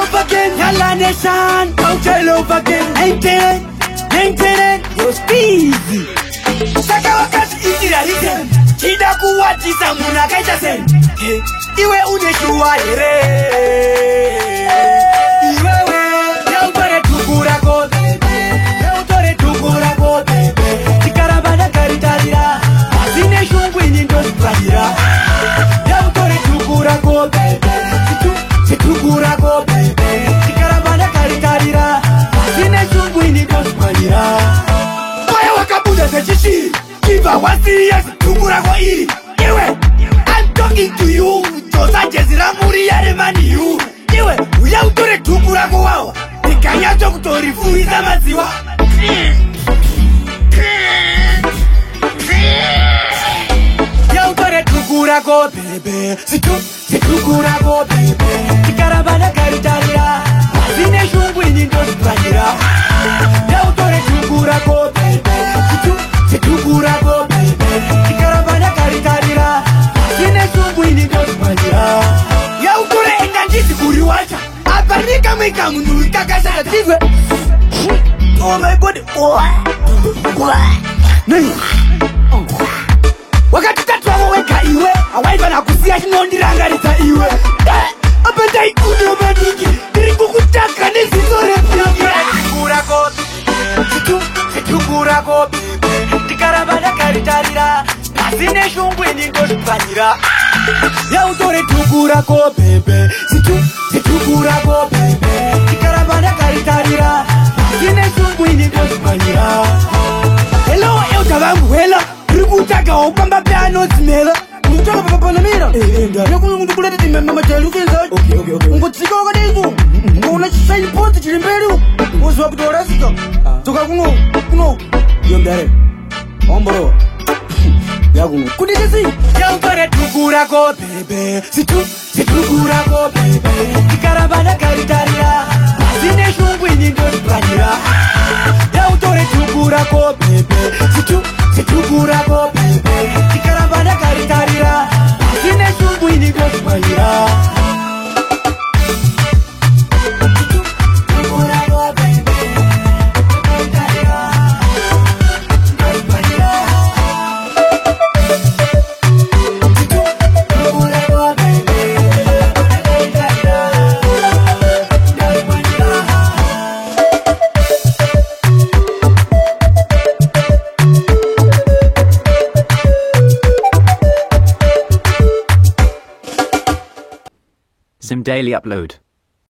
love again. Yalla nation, don't you love again. Maintain your speed. Saka wakati itirahite. Chida kuwatisa muna kaita sen. Iwe uneshua ere. Iwewe, yautore tukura go bebe. Yautore tukura go bebe. Chikarabana karitarira. Azine shungwini ndo spadira. Yautore tukura go bebe. Tukura go bebe. Chikarabana karitarira. Azine shungwini ndo spadira. Maya wakabuda sechishi. Kiva wasirias tukura go iri. Iwe, I'm talking to you. Tosa jezira muri yare mani you. Iwe, uyautore tukura go wawa. Nikanyacho kutori fuiza maziwa. Yautore tukura go bebe. Situkura go bebe. Chikarabana karitarira. Azine shungwini ndo spadira. Yautore tukura go bebe. Situkura go bebe. Chikarabana karitarira. Azine shungwini ndo spadira. Yautore enganjisi kuriwacha. Aparika mwika munu kakasha tigwe. Oh my god. Nai. Wakati tatuwa weka iwe. Awaiba na kusia shinondirangarita iwe. Apenda ikuno maniki. Diriku kutaka nisizore pia. Tukura go Situkura go bebe. Chikarabana karitarira. Azine shungwini ndo spadira. Yautore tukura go bebe. Situkura go bebe. Chikarabana karitarira. Azine shungwini ndo spadira. Hello, eutavangu hela. Rikutaka opamba piano zimela. Mutaka papa na mira. Yakulu mundu kuleta timema majali ukenza. Okay. Ungotsika wakadengu. Ngona chisayi poti chilimbeli. Uzwa kutora sika. Toka kuno. Yomdare. Omboro. Yakuno. Kuditesi. Yautore tukura go bebe. Situkura go bebe. Chikarabana karitarira. Azine shungwini ndo spadira. Yautore tukura go bebe. Situkura go bebe. Chikarabana karitarira. Azine shungwini ndo spadira. Zim Daily Upload.